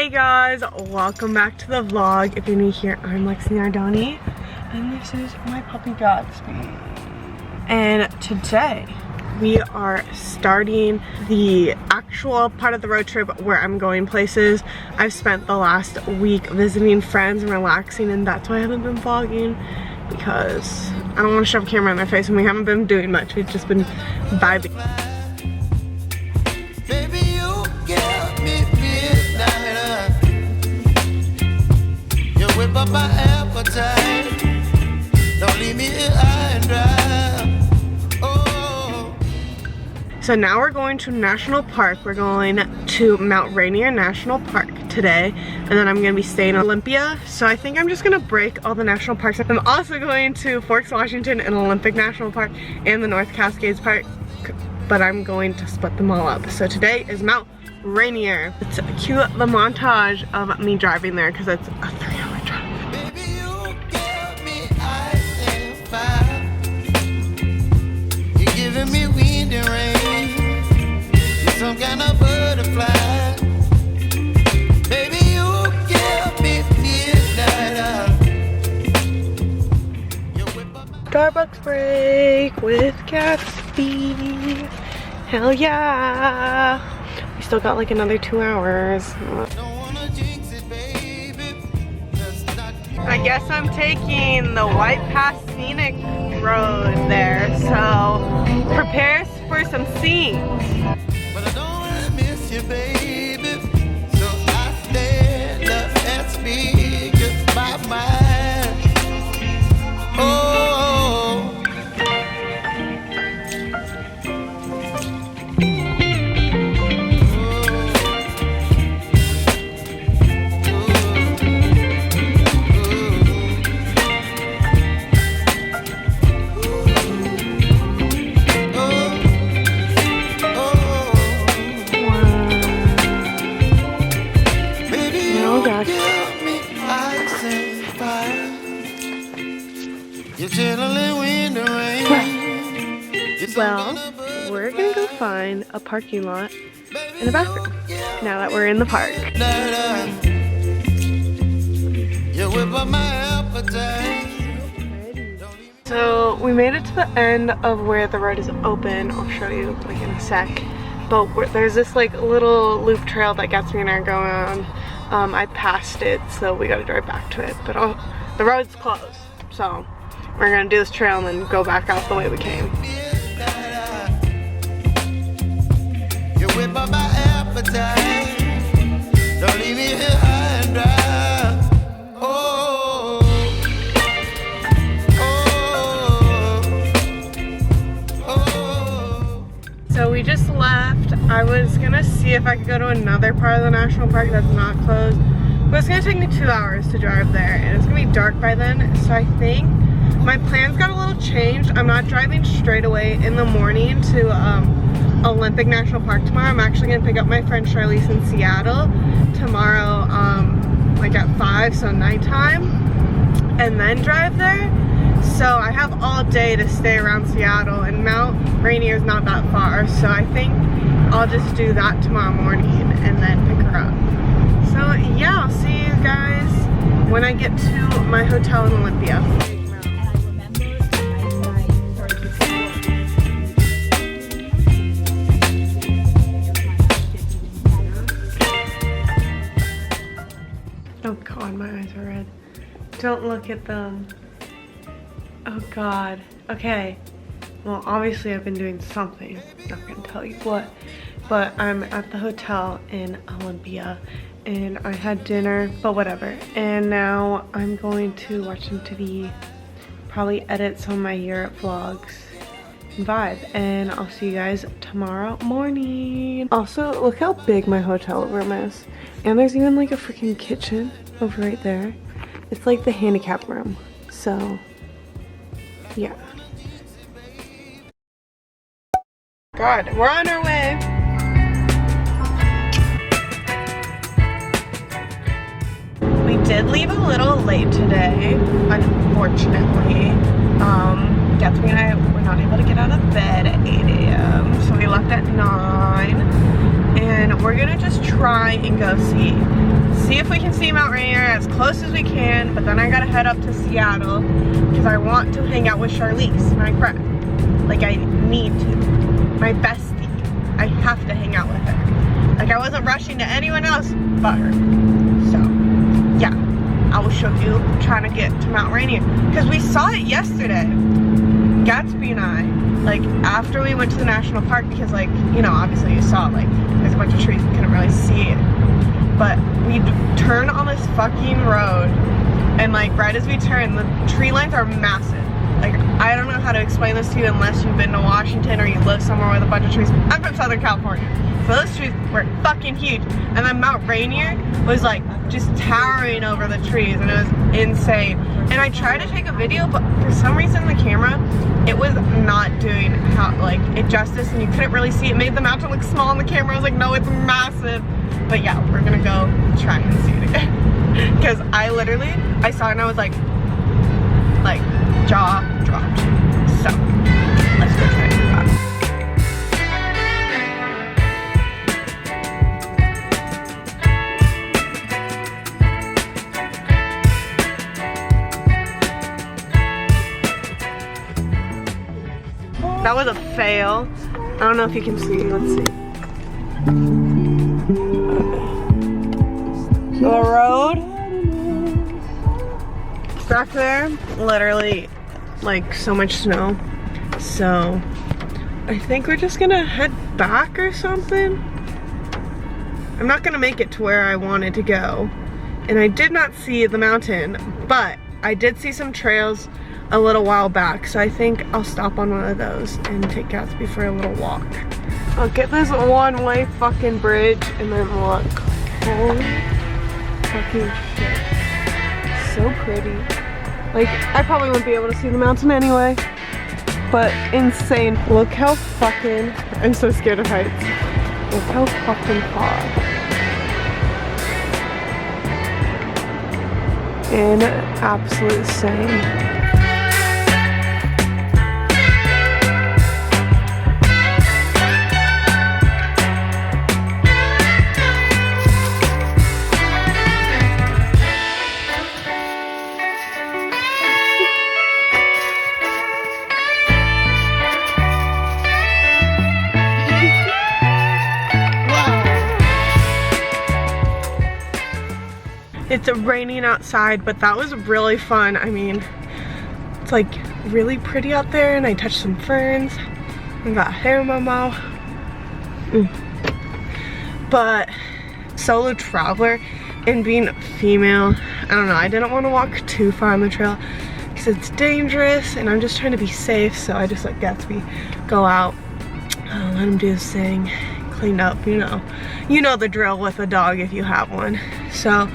Hey guys, welcome back to the vlog. If you're new here, I'm Lexi Nardoni, and this is my puppy Godspeed. And today we are starting the actual part of the road trip where I'm going places. I've spent the last week visiting friends and relaxing, and that's why I haven't been vlogging, because I don't want to shove a camera in their face and we haven't been doing much. We've just been vibing. Up my appetite. Don't leave me here high and dry. Oh. So now we're going to National Park. We're going to Mount Rainier National Park today, and then I'm gonna be staying in Olympia. So I think I'm just gonna break all the national parks. I'm also going to Forks, Washington and Olympic National Park and the North Cascades Park, but I'm going to split them all up. So today is Mount Rainier. It's cute, the montage of me driving there, because it's a 3-hour drive. Me wind and rain, you're some kind of butterfly. Baby, you give me midnight. Starbucks break with Gatsby. Hell yeah. We still got like another 2 hours. I guess I'm taking the White Pass Scenic Road there, so prepare for some scenes. But I don't wanna miss you, baby, so I stand up and speak just my mind. Oh. Well, we're gonna go find a parking lot and a bathroom now that we're in the park. So we made it to the end of where the road is open. I'll show you like in a sec. But there's this like little loop trail that Gatsby and I are going on. I passed it, so we gotta drive back to it. But the road's closed, so we're gonna do this trail and then go back out the way we came. Whip up my appetite. Don't leave me here high and dry. Oh, oh, oh. So we just left. I was gonna see if I could go to another part of the national park that's not closed, but it's gonna take me 2 hours to drive there, and it's gonna be dark by then. So I think my plans got a little changed. I'm not driving straight away in the morning to Olympic National Park tomorrow. I'm actually gonna pick up my friend Charlize in Seattle tomorrow, like at 5, so nighttime, and then drive there. So I have all day to stay around Seattle, and Mount Rainier is not that far, so I think I'll just do that tomorrow morning and then pick her up. So yeah, I'll see you guys when I get to my hotel in Olympia. Oh god, my eyes are red. Don't look at them. Oh god. Okay. Well, obviously I've been doing something. Not gonna tell you what. But I'm at the hotel in Olympia, and I had dinner, but whatever. And now I'm going to watch some TV, probably edit some of my Europe vlogs, and vibe. And I'll see you guys tomorrow morning. Also, look how big my hotel room is. And there's even like a freaking kitchen over right there. It's like the handicap room. So, yeah. God, we're on our way. We did leave a little late today, unfortunately. Gatsby and I were not able to get out of bed at 8 a.m. So we left at 9. and we're gonna just try and go see if we can see Mount Rainier as close as we can, but then I gotta head up to Seattle because I want to hang out with Charlize, my friend. Like, I need to. My bestie. I have to hang out with her. Like, I wasn't rushing to anyone else but her. So, yeah. I will show you trying to get to Mount Rainier. Because we saw it yesterday. Gatsby and I, like, after we went to the national park, because, like, you know, obviously you saw, like, there's a bunch of trees, you couldn't really see it. But we turn on this fucking road, and, like, right as we turn, the tree lines are massive. Like, I don't know how to explain this to you unless you've been to Washington or you live somewhere with a bunch of trees. I'm from Southern California, so those trees were fucking huge. And then Mount Rainier was, like, just towering over the trees, and it was insane. And I tried to take a video, but for some reason the camera, it was not doing it justice, and you couldn't really see it. It made the mountain look small on the camera. I was like, no, it's massive. But yeah, we're gonna go try and see it again. Because I saw it and I was like jaw dropped. So let's go try and do that. That was a fail. I don't know if you can see. Let's see. The road back there, literally like so much snow. So I think we're just gonna head back or something. I'm not gonna make it to where I wanted to go. And I did not see the mountain, but I did see some trails a little while back, so I think I'll stop on one of those and take Gatsby for a little walk. I'll get this one-way fucking bridge and then look. Holy fucking shit. So pretty. Like, I probably wouldn't be able to see the mountain anyway, but insane. Look how fucking, I'm so scared of heights. Look how fucking far. In absolute insane. It's raining outside, but that was really fun. I mean, it's like really pretty out there, and I touched some ferns. I got hair in my mouth. But solo traveler and being female, I don't know, I didn't want to walk too far on the trail because it's dangerous, and I'm just trying to be safe. So I just let Gatsby go out, let him do his thing, clean up, you know the drill with a dog if you have one. So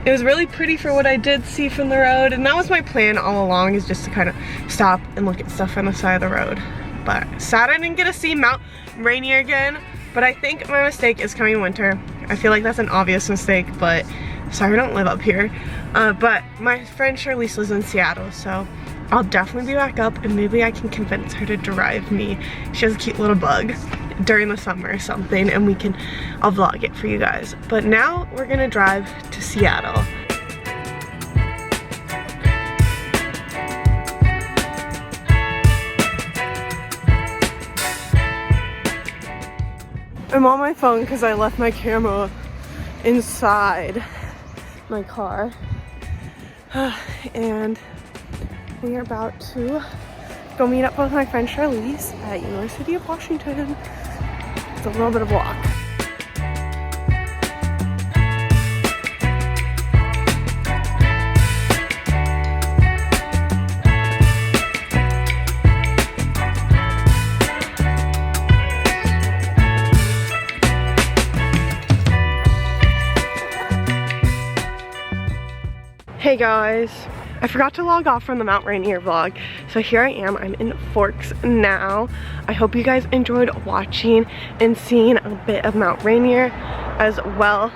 it was really pretty for what I did see from the road, and that was my plan all along, is just to kind of stop and look at stuff on the side of the road. But sad I didn't get to see Mount Rainier again, but I think my mistake is coming winter. I feel like that's an obvious mistake, but sorry I don't live up here. But my friend Charlize lives in Seattle, so I'll definitely be back up, and maybe I can convince her to drive me. She has a cute little bug during the summer or something, and I'll vlog it for you guys. But now we're gonna drive to Seattle. I'm on my phone because I left my camera inside my car. And we are about to go meet up with my friend Charlize at University of Washington. It's a little bit of a walk. Hey guys, I forgot to log off from the Mount Rainier vlog, so here I am. I'm in Forks now. I hope you guys enjoyed watching and seeing a bit of Mount Rainier, as well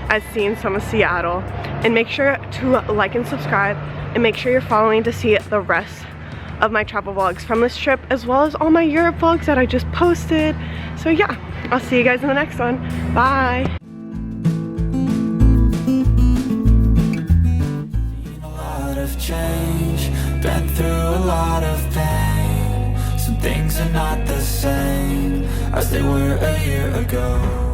as seeing some of Seattle. And make sure to like and subscribe, and make sure you're following to see the rest of my travel vlogs from this trip, as well as all my Europe vlogs that I just posted. So yeah, I'll see you guys in the next one. Bye. A lot of change, been through a lot of pain. Some things are not the same as they were a year ago.